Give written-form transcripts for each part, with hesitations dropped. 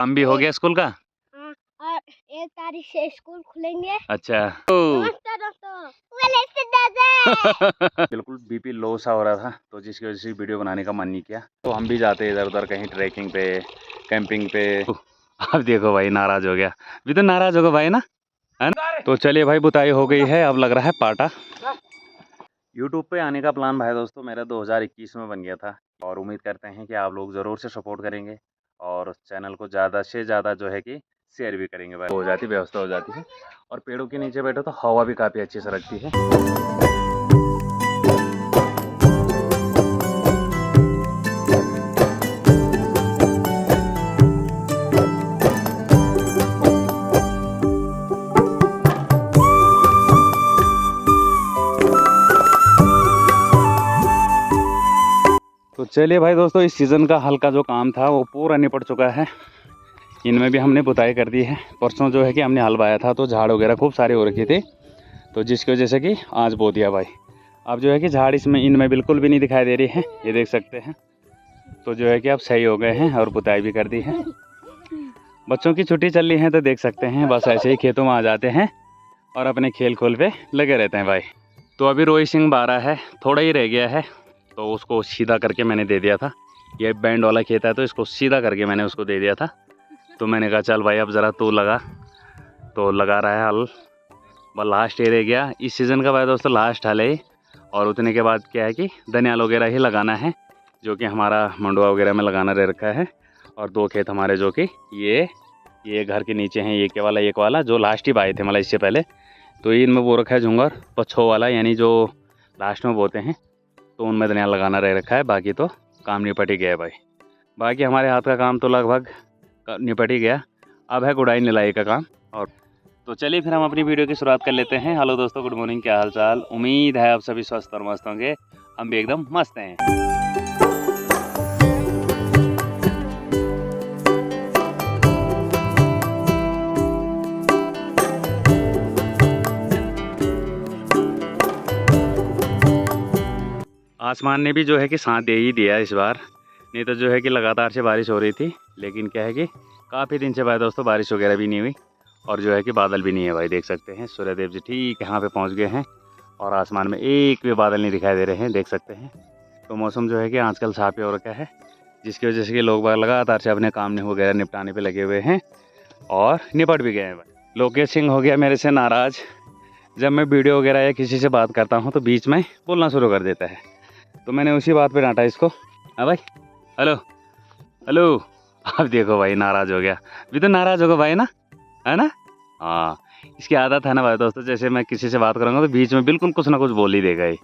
काम भी हो गया स्कूल का। और 1 तारीख से स्कूल खुलेंगे। अच्छा। नमस्ते दोस्तों। बिल्कुल बीपी लो सा हो रहा था, तो जिसकी वजह से वीडियो बनाने का मन नहीं किया। तो हम भी जाते इधर उधर कहीं ट्रैकिंग पे, कैंपिंग पे। अब देखो भाई नाराज हो गया, भी तो नाराज होगा भाई ना, है ना। तो चलिए भाई बुताई हो गई है, अब लग रहा है पाटा। यूट्यूब पे आने का प्लान भाई दोस्तों मेरा 2021 में बन गया था, और उम्मीद करते हैं कि आप लोग ज़रूर से सपोर्ट करेंगे और चैनल को ज़्यादा से ज़्यादा जो है कि शेयर भी करेंगे भाई। हो जाती व्यवस्था हो जाती है, और पेड़ों के नीचे बैठो तो हवा भी काफ़ी अच्छी से लगती है। तो चलिए भाई दोस्तों, इस सीज़न का हल्का जो काम था वो पूरा निपट चुका है। इनमें भी हमने बुताई कर दी है। परसों जो है कि हमने हल बाया था तो झाड़ वगैरह खूब सारे हो रखी थी, तो जिसकी वजह से कि आज बो दिया भाई। अब जो है कि झाड़ इसमें इनमें बिल्कुल भी नहीं दिखाई दे रही है, ये देख सकते हैं। तो जो है कि अब सही हो गए हैं और बुताई भी कर दी है। बच्चों की छुट्टी चल रही है तो देख सकते हैं, बस ऐसे ही खेतों में आ जाते हैं और अपने खेल खोल पे लगे रहते हैं भाई। तो अभी रोई सिंह बारह है, थोड़ा ही रह गया है, तो उसको सीधा करके मैंने दे दिया था। ये बैंड वाला खेत है तो इसको सीधा करके मैंने उसको दे दिया था। तो मैंने कहा चल भाई अब ज़रा तू लगा, तो लगा रहा है हल। बस लास्ट ये रह गया इस सीज़न का भाई दोस्तों, लास्ट हल है। और उतने के बाद क्या है कि धनियाल वगैरह ही लगाना है, जो कि हमारा मंडुआ वगैरह में लगाना रह रखा है। और 2 खेत हमारे जो कि ये घर के नीचे हैं, एक वाला जो लास्ट ही बाए थे मतलब इससे पहले, तो इनमें वो रखा है झुंगर। पछो वाला यानी जो लास्ट में बोते हैं, तो उनमें धनियाल लगाना रह रखा है। बाकी तो काम निपट ही गया है भाई। बाकी हमारे हाथ का काम तो लगभग निपट ही गया, अब है गुड़ाई निलाई का काम। और तो चलिए फिर हम अपनी वीडियो की शुरुआत कर लेते हैं। हेलो दोस्तों, गुड मॉर्निंग, क्या हाल चाल। उम्मीद है आप सभी स्वस्थ और मस्त होंगे, हम भी एकदम मस्त हैं। आसमान ने भी जो है कि साथ दे ही दिया इस बार, नहीं तो जो है कि लगातार से बारिश हो रही थी। लेकिन क्या है कि काफ़ी दिन से भाई दोस्तों बारिश वगैरह भी नहीं हुई, और जो है कि बादल भी नहीं है भाई। देख सकते हैं सूर्यदेव जी ठीक यहाँ पे पहुँच गए हैं, और आसमान में एक भी बादल नहीं दिखाई दे रहे हैं, देख सकते हैं। तो मौसम जो है कि आजकल साफ हो रखा है, जिसकी वजह से कि लोग बाग लगातार से अपने काम वगैरह निपटाने पर लगे हुए हैं, और निपट भी गए हैं भाई। लोकेश सिंह हो गया मेरे से नाराज़, जब मैं वीडियो वगैरह या किसी से बात करता हूँ तो बीच में बोलना शुरू कर देता है। तो मैंने उसी बात पे डांटा इसको। हाँ भाई, हेलो हेलो। अब देखो भाई नाराज़ हो गया, भी तो नाराज़ होगा भाई ना, है ना। हाँ, इसकी आदत है ना भाई दोस्तों, जैसे मैं किसी से बात करूँगा तो बीच में बिल्कुल कुछ ना कुछ बोल ही देगा ही।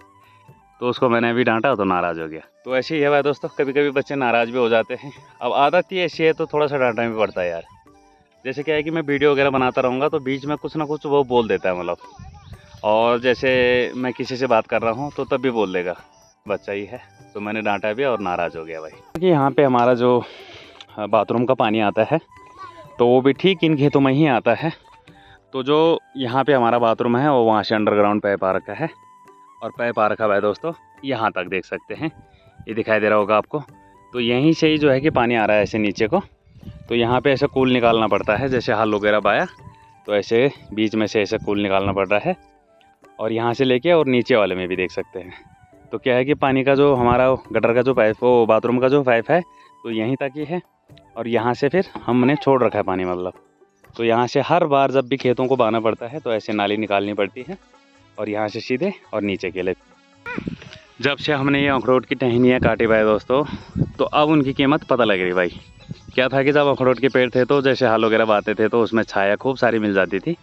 तो उसको मैंने अभी डांटा तो नाराज़ हो गया। तो ऐसे ही है भाई दोस्तों, कभी कभी बच्चे नाराज़ भी हो जाते हैं। अब आदत ही ऐसी है तो थोड़ा सा डांटना भी पड़ता है यार। जैसे क्या है कि मैं वीडियो वगैरह बनाता रहूँगा तो बीच में कुछ ना कुछ वो बोल देता है मतलब, और जैसे मैं किसी से बात कर रहा हूँ तो तब भी बोल देगा, बच्चा ही है। तो मैंने डांटा भी और नाराज़ हो गया भाई। कि यहाँ पे हमारा जो बाथरूम का पानी आता है तो वो भी ठीक इन खेतों में ही आता है। तो जो यहाँ पे हमारा बाथरूम है वो वहाँ से अंडरग्राउंड पाइप आ रखा है, और पाइप आ रखा है दोस्तों यहाँ तक, देख सकते हैं, ये दिखाई दे रहा होगा आपको। तो यहीं से ही जो है कि पानी आ रहा है ऐसे नीचे को। तो यहाँ पे ऐसे कूल निकालना पड़ता है, जैसे हल वगैरह बाया तो ऐसे बीच में से ऐसे कूल निकालना पड़ रहा है, और यहाँ से लेके और नीचे वाले में भी देख सकते हैं। तो क्या है कि पानी का जो हमारा गटर का जो पाइप, वो बाथरूम का जो पाइप है तो यहीं तक ही है, और यहाँ से फिर हमने छोड़ रखा है पानी मतलब। तो यहाँ से हर बार जब भी खेतों को बहाना पड़ता है तो ऐसे नाली निकालनी पड़ती है, और यहाँ से सीधे और नीचे के लिए। जब से हमने ये अखरोट की टहनियाँ काटी भाई दोस्तों, तो अब उनकी कीमत पता लग रही भाई। क्या था कि जब अखरोट के पेड़ थे तो जैसे हल वगैरह बाते थे तो उसमें छाया खूब सारी मिल जाती थी।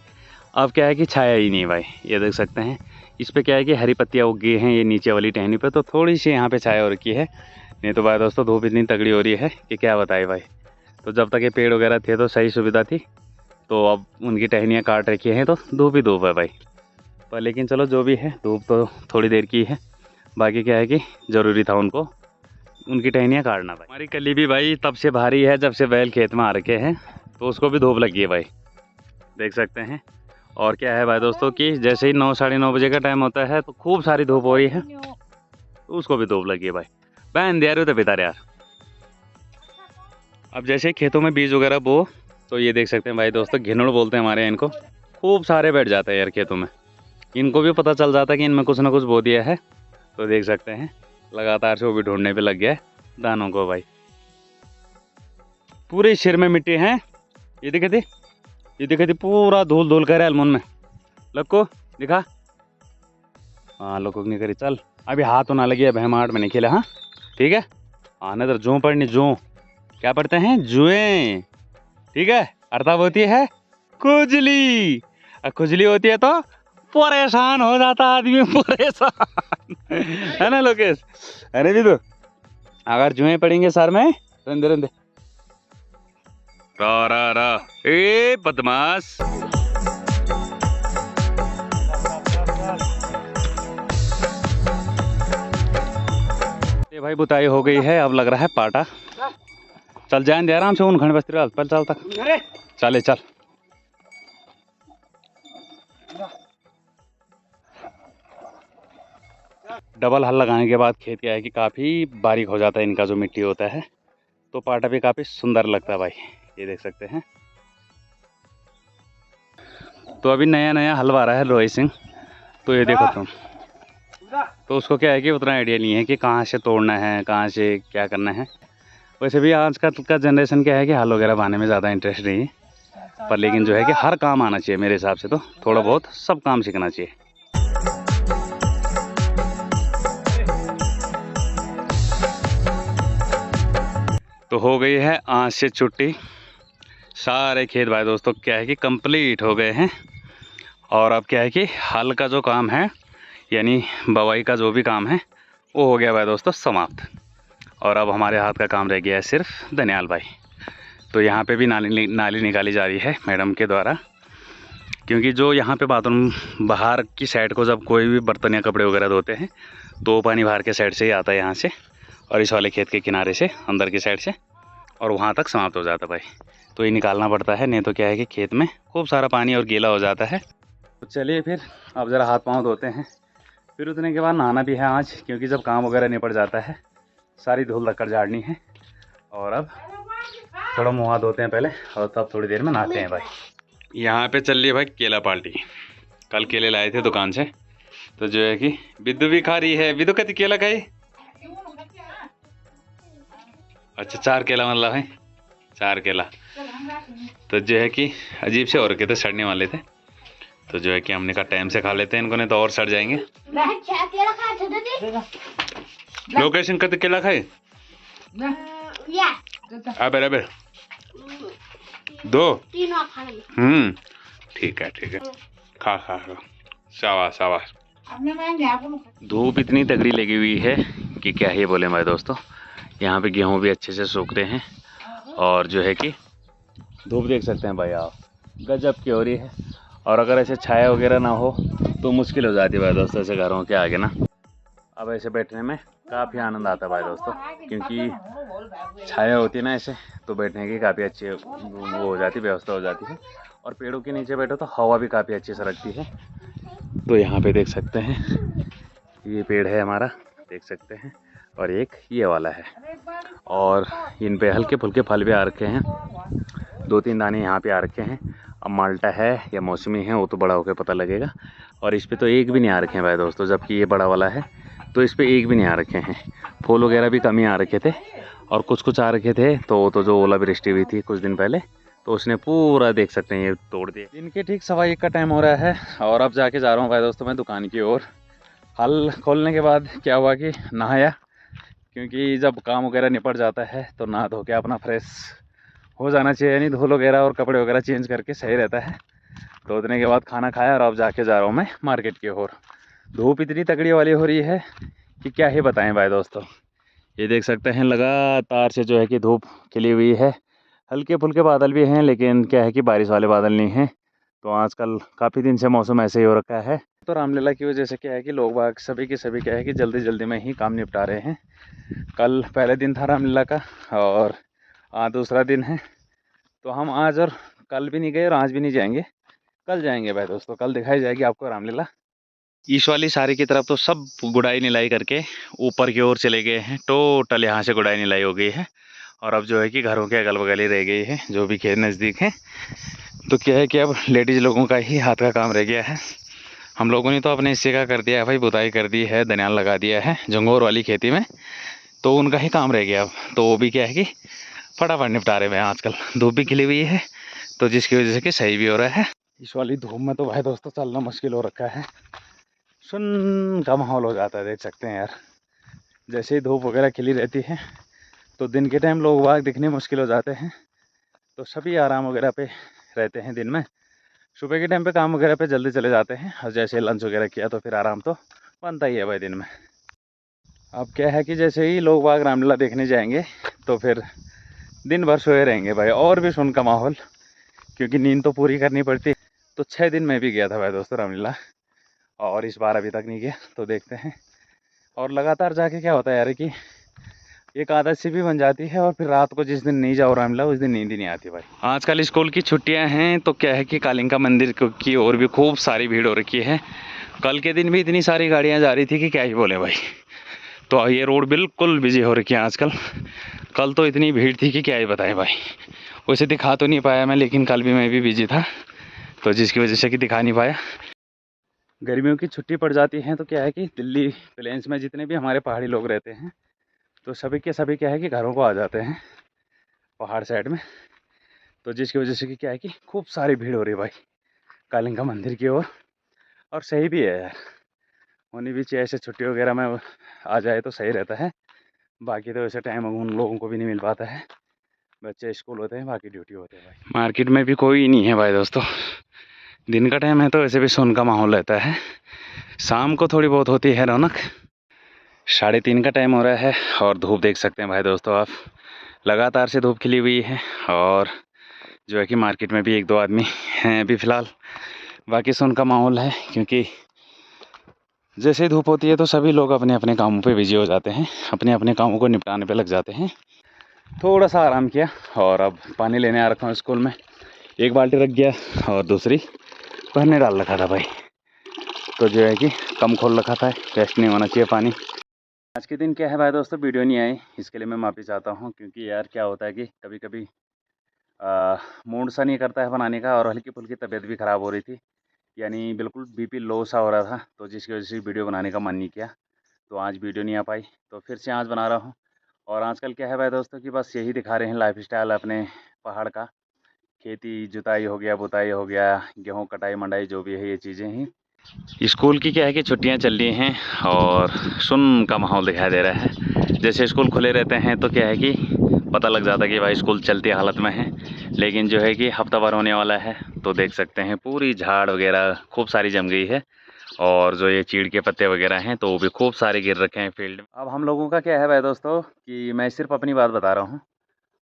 अब क्या है कि छाया ही नहीं भाई, ये देख सकते हैं। इस पे क्या है कि हरी पत्तियाँ उग गई हैं ये नीचे वाली टहनी पे, तो थोड़ी सी यहाँ पे छाया हो रखी है। नहीं तो भाई दोस्तों धूप इतनी तगड़ी हो रही है कि क्या बताए भाई। तो जब तक ये पेड़ वगैरह थे तो सही सुविधा थी, तो अब उनकी टहनियाँ काट रखी हैं तो धूप ही धूप है भाई। पर लेकिन चलो जो भी है, धूप तो थोड़ी देर की है। बाकी क्या है कि ज़रूरी था उनको उनकी टहनियाँ काटना भाई। हमारी कली भी भाई तब से भारी है जब से बैल खेत में आ रखे हैं, तो उसको भी धूप लगी है भाई, देख सकते हैं। और क्या है भाई दोस्तों कि जैसे ही 9 साढ़े 9 बजे का टाइम होता है तो खूब सारी धूप हो रही है, तो उसको भी धूप लगी है भाई। बहन दे रहे हो तो बेटा यार, अब जैसे खेतों में बीज वगैरह बो, तो ये देख सकते हैं भाई दोस्तों, घिनुड़ बोलते हैं हमारे यहाँ इनको। खूब सारे बैठ जाते हैं यार खेतों में। इनको भी पता चल जाता है कि इनमें कुछ ना कुछ बो दिया है। तो देख सकते हैं लगातार से वो भी ढूंढने पे लग गया है दानों को भाई। पूरे सिर में मिट्टी है। ये दिखे थी पूरा धूल धूल कर अलमुन में। लक्को दिखा। हाँ लोगों नहीं करी। चल अभी हाथ तो ना लगी है, बहमाट में नहीं खेला। हाँ ठीक है। हाँ नजर जू पड़नी, जू क्या पढ़ते हैं, जुए। ठीक है। अर्थात होती है खुजली। खुजली होती है तो परेशान हो जाता आदमी, परेशान है ना लोकेश। अरे भी तो अगर जुए पड़ेंगे सर में, रंदे रंदे रा रा रा ए बदमाश। ये भाई बुताई हो गई है, अब लग रहा है पाटा। चल जाए दे आराम से उन खंड बस्ती पल चल तक चले चल। डबल हल लगाने के बाद खेत क्या है कि काफ़ी बारीक हो जाता है इनका जो मिट्टी होता है, तो पाटा भी काफ़ी सुंदर लगता है भाई। ये देख सकते हैं। तो अभी नया नया हल आ रहा है रोहित सिंह, तो ये देखो तुम। तो उसको क्या है कि उतना आइडिया नहीं है कि कहाँ से तोड़ना है, कहाँ से क्या करना है। वैसे भी आज का जनरेशन क्या है कि हल वगैरह बांधने में ज़्यादा इंटरेस्ट नहीं है, पर लेकिन जो है कि हर काम आना चाहिए मेरे हिसाब से। तो थोड़ा बहुत सब काम सीखना चाहिए। तो हो गई है आज से छुट्टी। सारे खेत भाई दोस्तों क्या है कि कंप्लीट हो गए हैं। और अब क्या है कि हल का जो काम है, यानी बवाई का जो भी काम है, वो हो गया भाई दोस्तों समाप्त। और अब हमारे हाथ का काम रह गया है सिर्फ धनियाल भाई। तो यहाँ पे भी नाली निकाली जा रही है मैडम के द्वारा, क्योंकि जो यहाँ पे बाथरूम बाहर की साइड को जब कोई भी बर्तन या कपड़े वगैरह धोते हैं, तो पानी बाहर के साइड से ही आता है यहाँ से, और इस वाले खेत के किनारे से अंदर की साइड से, और वहाँ तक समाप्त हो जाता है भाई। तो ये निकालना पड़ता है, नहीं तो क्या है कि खेत में खूब सारा पानी और गीला हो जाता है। तो चलिए फिर अब ज़रा हाथ पाँव धोते हैं, फिर उतने के बाद नहाना भी है आज, क्योंकि जब काम वगैरह निपट जाता है सारी धूल धक्कर झाड़नी है। और अब थोड़ा मुँह हाथ धोते हैं पहले, और तब थोड़ी देर में नहाते हैं भाई। यहाँ पे चल रही है भाई केला पार्टी। कल केले लाए थे दुकान से, तो जो है कि बिद्दू भी खा रही है। बिद्दू कहती केला खाई। अच्छा 4 केला मतलब है, 4 केला। तो जो है कि अजीब से और रखे थे, सड़ने वाले थे। तो जो है कि हमने कहा टाइम से खा लेते हैं इनको, नहीं तो और सड़ जाएंगे। लोकेशन कहते केला खाए। अबे दो। ठीक है खा खा खा। शाबाश शाबाश। धूप इतनी तगड़ी लगी हुई है कि क्या ही बोले भाई दोस्तों। यहाँ पे गेहूँ भी अच्छे से सूख रहे हैं, और जो है कि धूप देख सकते हैं भाई आप, गजब की हो रही है। और अगर ऐसे छाया वगैरह ना हो तो मुश्किल हो जाती है भाई दोस्तों ऐसे घरों के आगे ना। अब ऐसे बैठने में काफ़ी आनंद आता है भाई दोस्तों, क्योंकि छाया होती है ना ऐसे, तो बैठने की काफ़ी अच्छी वो हो जाती है, व्यवस्था हो जाती है। और पेड़ों के नीचे बैठो तो हवा भी काफ़ी अच्छी सरकती है। तो यहाँ पे देख सकते हैं ये पेड़ है हमारा, देख सकते हैं, और एक ये वाला है, और इन पे हल्के फुल्के फल भी आ रखे हैं। 2-3 दाने यहाँ पे आ रखे हैं। अब माल्टा है या मौसमी है वो तो बड़ा होकर पता लगेगा। और इस पे तो एक भी नहीं आ रखे हैं भाई दोस्तों, जबकि ये बड़ा वाला है, तो इस पे एक भी नहीं आ रखे हैं। फूल वगैरह भी कम ही आ रखे थे, और कुछ आ रखे थे। तो जो ओलावृष्टि हुई थी कुछ दिन पहले, तो उसने पूरा देख सकते हैं ये तोड़ दिया। इनके ठीक 1:15 का टाइम हो रहा है, और अब जाके जा रहा हूँ भाई दोस्तों मैं दुकान की ओर। हल खोलने के बाद क्या हुआ कि नहाया, क्योंकि जब काम वगैरह निपट जाता है तो नहा धो के अपना फ्रेश हो जाना चाहिए, यानी धूल वगैरह और कपड़े वगैरह चेंज करके सही रहता है। तो उतने के बाद खाना खाया, और अब जाके जा रहा हूँ मैं मार्केट की ओर। धूप इतनी तगड़ी वाली हो रही है कि क्या ही बताएं भाई दोस्तों। ये देख सकते हैं लगातार से जो है कि धूप खिली हुई है। हल्के फुल्के बादल भी हैं, लेकिन क्या है कि बारिश वाले बादल नहीं हैं। तो आजकल काफ़ी दिन से मौसम ऐसे ही हो रखा है। तो रामलीला की वजह से क्या है कि लोग बाग सभी के सभी क्या है कि जल्दी जल्दी में ही काम निपटा रहे हैं। कल पहले दिन था रामलीला का, और आज दूसरा दिन है। तो हम आज और कल भी नहीं गए, और आज भी नहीं जाएंगे, कल जाएंगे भाई दोस्तों। कल दिखाई जाएगी आपको रामलीला। ईश वाली सारी की तरफ तो सब गुड़ाई निलाई करके ऊपर की ओर चले गए हैं। टोटल यहाँ से गुड़ाई निलाई हो गई है, और अब जो है कि घरों के अगल बगल ही रह गई है, जो भी खेत नज़दीक है। तो क्या है कि अब लेडीज़ लोगों का ही हाथ का काम रह गया है। हम लोगों ने तो अपने हिस्से का कर दिया है भाई, बुताई कर दी है, धनिया लगा दिया है जंगोर वाली खेती में, तो उनका ही काम रह गया अब। तो वो भी क्या है कि फटाफट निपटा रहे हैं आजकल। धूप भी खिली हुई है तो जिसकी वजह से कि सही भी हो रहा है। इस वाली धूप में तो भाई दोस्तों चलना मुश्किल हो रखा है, सुन का माहौल हो जाता है, देख सकते हैं यार। जैसे ही धूप वगैरह खिली रहती है तो दिन के टाइम लोग बाग दिखने मुश्किल हो जाते हैं, तो सभी आराम वगैरह पे रहते हैं दिन में। सुबह के टाइम पे काम वगैरह पे जल्दी चले जाते हैं, और जैसे लंच वगैरह किया तो फिर आराम तो बनता ही है भाई दिन में। अब क्या है कि जैसे ही लोग बाग रामलीला देखने जाएंगे तो फिर दिन भर सोए रहेंगे भाई, और भी सुन का माहौल, क्योंकि नींद तो पूरी करनी पड़ती है। तो 6 दिन में भी गया था भाई दोस्तों रामलीला, और इस बार अभी तक नहीं गया, तो देखते हैं। और लगातार जाके क्या होता है यार कि एक आदत सी भी बन जाती है, और फिर रात को जिस दिन नहीं जाओ रामलीला उस दिन नींद ही नहीं आती भाई। आजकल स्कूल की छुट्टियां हैं तो क्या है कि कालिंका मंदिर की ओर भी खूब सारी भीड़ हो रखी है। कल के दिन भी इतनी सारी गाड़ियां जा रही थी कि क्या ही बोले भाई। तो ये रोड बिल्कुल बिजी हो रखी है आजकल। कल तो इतनी भीड़ थी कि क्या ही बताएं भाई। उसे दिखा तो नहीं पाया मैं, लेकिन कल भी मैं भी बिजी था, तो जिसकी वजह से कि दिखा नहीं पाया। गर्मियों की छुट्टी पड़ जाती है तो क्या है कि दिल्ली प्लेन्स में जितने भी हमारे पहाड़ी लोग रहते हैं तो सभी के सभी क्या है कि घरों को आ जाते हैं पहाड़ साइड में। तो जिसकी वजह से कि क्या है कि खूब सारी भीड़ हो रही है भाई कालिंगा मंदिर की ओर। और सही भी है यार, होनी भी चाहिए, ऐसे छुट्टी वगैरह में आ जाए तो सही रहता है। बाकी तो ऐसे टाइम उन लोगों को भी नहीं मिल पाता है, बच्चे स्कूल होते हैं, बाकी ड्यूटी होते हैं भाई। मार्केट में भी कोई नहीं है भाई दोस्तों। दिन का टाइम है तो वैसे भी सुन का माहौल रहता है, शाम को थोड़ी बहुत होती है रौनक। 3:30 का टाइम हो रहा है और धूप देख सकते हैं भाई दोस्तों आप, लगातार से धूप खिली हुई है। और जो है कि मार्केट में भी एक दो आदमी हैं अभी फ़िलहाल, बाकी सुन का माहौल है, क्योंकि जैसे ही धूप होती है तो सभी लोग अपने अपने कामों पे बिजी हो जाते हैं, अपने अपने कामों को निपटाने पे लग जाते हैं। थोड़ा सा आराम किया और अब पानी लेने आ रखा हूँ स्कूल में। एक बाल्टी रख गया और दूसरी भरने डाल रखा था भाई, तो जो है कि कम खोल रखा था, वेस्ट नहीं होना चाहिए पानी। आज के दिन क्या है भाई दोस्तों, वीडियो नहीं आई, इसके लिए मैं माफ़ी चाहता हूँ। क्योंकि यार क्या होता है कि कभी कभी मूड सा नहीं करता है बनाने का, और हल्की फुल्की तबीयत भी ख़राब हो रही थी, यानी बिल्कुल बीपी लो सा हो रहा था, तो जिसकी वजह से वीडियो बनाने का मन नहीं किया। तो आज वीडियो नहीं आ पाई, तो फिर से आज बना रहा हूँ। और आजकल क्या है भाई दोस्तों कि बस यही दिखा रहे हैं लाइफ स्टाइल अपने पहाड़ का। खेती जुताई हो गया, बुताई हो गया, गेहूँ कटाई मंडाई जो भी है ये चीज़ें ही। स्कूल की क्या है कि छुट्टियां चल रही हैं और सुन का माहौल दिखाई दे रहा है। जैसे स्कूल खुले रहते हैं तो क्या है कि पता लग जाता है कि भाई स्कूल चलती हालत में है, लेकिन जो है कि हफ्ता भर होने वाला है तो देख सकते हैं पूरी झाड़ वगैरह खूब सारी जम गई है। और जो ये चीड़ के पत्ते वगैरह हैं तो वो भी खूब सारे गिर रखे हैं फील्ड में। अब हम लोगों का क्या है भाई दोस्तों कि मैं सिर्फ अपनी बात बता रहा हूँ।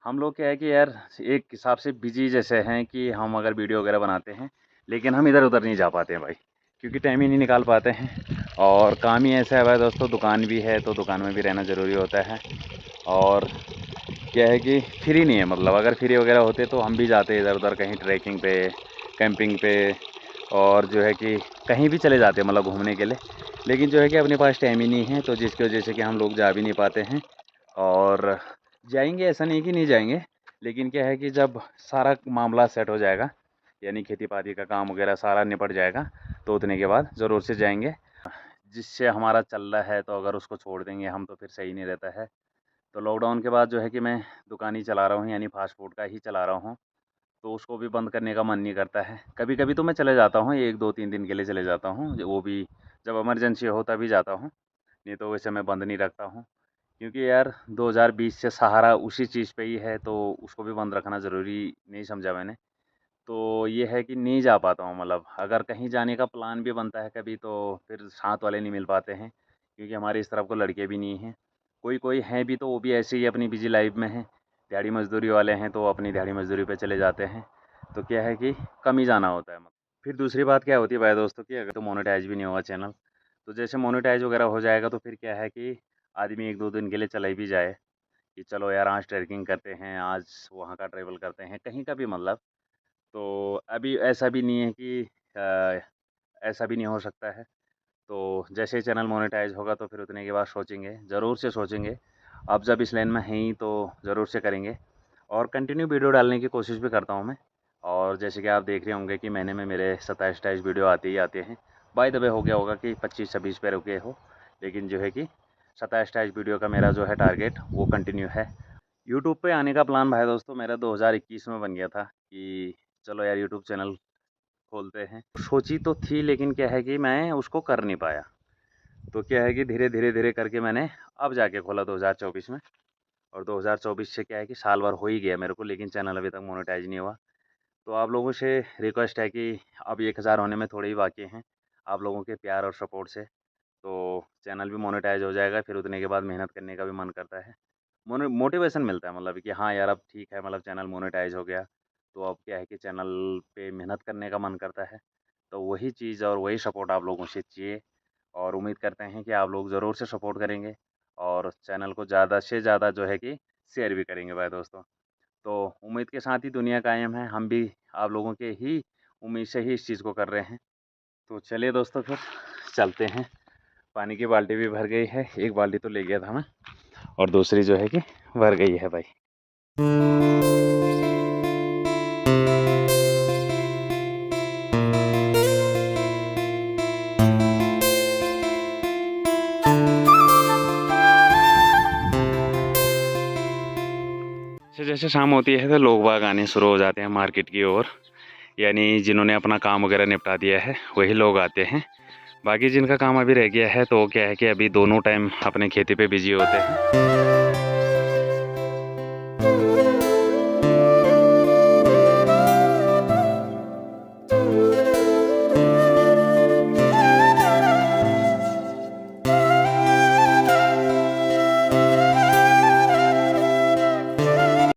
हम लोग क्या है कि यार एक हिसाब से बिजी जैसे हैं कि हम अगर वीडियो वगैरह बनाते हैं, लेकिन हम इधर उधर नहीं जा पाते हैं भाई, क्योंकि टाइम ही नहीं निकाल पाते हैं। और काम ही ऐसा है भाई दोस्तों, दुकान भी है तो दुकान में भी रहना ज़रूरी होता है। और क्या है कि फ्री नहीं है, मतलब अगर फ्री वगैरह होते तो हम भी जाते इधर उधर कहीं ट्रैकिंग पे, कैंपिंग पे, और जो है कि कहीं भी चले जाते मतलब घूमने के लिए। लेकिन जो है कि अपने पास टाइम ही नहीं है, तो जिसकी वजह से कि हम लोग जा भी नहीं पाते हैं। और जाएंगे ऐसा नहीं कि नहीं जाएंगे, लेकिन क्या है कि जब सारा मामला सेट हो जाएगा, यानी खेती पाती का काम वगैरह सारा निपट जाएगा, तो उतने के बाद ज़रूर से जाएंगे। जिससे हमारा चल रहा है तो अगर उसको छोड़ देंगे हम तो फिर सही नहीं रहता है। तो लॉकडाउन के बाद जो है कि मैं दुकान ही चला रहा हूँ, यानी फ़ास्ट फूड का ही चला रहा हूँ। तो उसको भी बंद करने का मन नहीं करता है। कभी कभी तो मैं चले जाता हूँ, 1 2 3 दिन के लिए चले जाता हूँ, वो भी जब इमरजेंसी हो तभी जाता हूँ, नहीं तो वैसे मैं बंद नहीं रखता हूँ। क्योंकि यार 2020 से सहारा उसी चीज़ पे ही है, तो उसको भी बंद रखना ज़रूरी नहीं समझा मैंने। तो ये है कि नहीं जा पाता हूँ, मतलब अगर कहीं जाने का प्लान भी बनता है कभी तो फिर साथ वाले नहीं मिल पाते हैं, क्योंकि हमारे इस तरफ को लड़के भी नहीं हैं। कोई कोई हैं भी तो वो भी ऐसे ही अपनी बिजी लाइफ में हैं। दिहाड़ी मजदूरी वाले हैं तो अपनी दिहाड़ी मजदूरी पे चले जाते हैं। तो क्या है कि कम ही जाना होता है। फिर दूसरी बात क्या होती है भाई दोस्तों की, अगर तो मोनेटाइज भी नहीं होगा चैनल, तो जैसे मोनेटाइज वगैरह हो जाएगा तो फिर क्या है कि आदमी 1 2 दिन के लिए चला ही भी जाए कि चलो यार आज ट्रैकिंग करते हैं, आज वहाँ का ट्रैवल करते हैं, कहीं का भी मतलब। तो अभी ऐसा भी नहीं है कि ऐसा भी नहीं हो सकता है। तो जैसे ही चैनल मोनेटाइज होगा तो फिर उतने के बाद सोचेंगे, ज़रूर से सोचेंगे। अब जब इस लाइन में हैं ही तो ज़रूर से करेंगे और कंटिन्यू वीडियो डालने की कोशिश भी करता हूँ मैं। और जैसे कि आप देख रहे होंगे कि महीने में मेरे 27-28 वीडियो आते ही आते हैं। बाय द वे हो गया होगा कि 25-26 पे रुके हो, लेकिन जो है कि 27-28 वीडियो का मेरा जो है टारगेट वो कंटिन्यू है। यूट्यूब पे आने का प्लान भाई दोस्तों मेरा 2021 में बन गया था कि चलो यार यूट्यूब चैनल खोलते हैं। सोची तो थी, लेकिन क्या है कि मैं उसको कर नहीं पाया। तो क्या है कि धीरे करके मैंने अब जाके खोला 2024 में। और 2024 से क्या है कि साल भर हो ही गया मेरे को, लेकिन चैनल अभी तक मोनेटाइज नहीं हुआ। तो आप लोगों से रिक्वेस्ट है कि अब 1000 होने में थोड़े ही बाकी हैं। आप लोगों के प्यार और सपोर्ट से तो चैनल भी मोनेटाइज हो जाएगा। फिर उतने के बाद मेहनत करने का भी मन करता है, मोटिवेशन मिलता है, मतलब कि हाँ यार अब ठीक है, मतलब चैनल मोनेटाइज हो गया तो अब क्या है कि चैनल पे मेहनत करने का मन करता है। तो वही चीज़ और वही सपोर्ट आप लोगों से चाहिए और उम्मीद करते हैं कि आप लोग ज़रूर से सपोर्ट करेंगे और चैनल को ज़्यादा से ज़्यादा जो है कि शेयर भी करेंगे भाई दोस्तों। तो उम्मीद के साथ ही दुनिया कायम है, हम भी आप लोगों के ही उम्मीद से ही इस चीज़ को कर रहे हैं। तो चलिए दोस्तों फिर चलते हैं। पानी की बाल्टी भी भर गई है, एक बाल्टी तो ले गया था मैं और दूसरी जो है कि भर गई है भाई। जैसे शाम होती है तो लोग बाग आने शुरू हो जाते हैं मार्केट की ओर, यानी जिन्होंने अपना काम वगैरह निपटा दिया है वही लोग आते हैं। बाकी जिनका काम अभी रह गया है तो क्या है कि अभी दोनों टाइम अपने खेती पे बिजी होते हैं।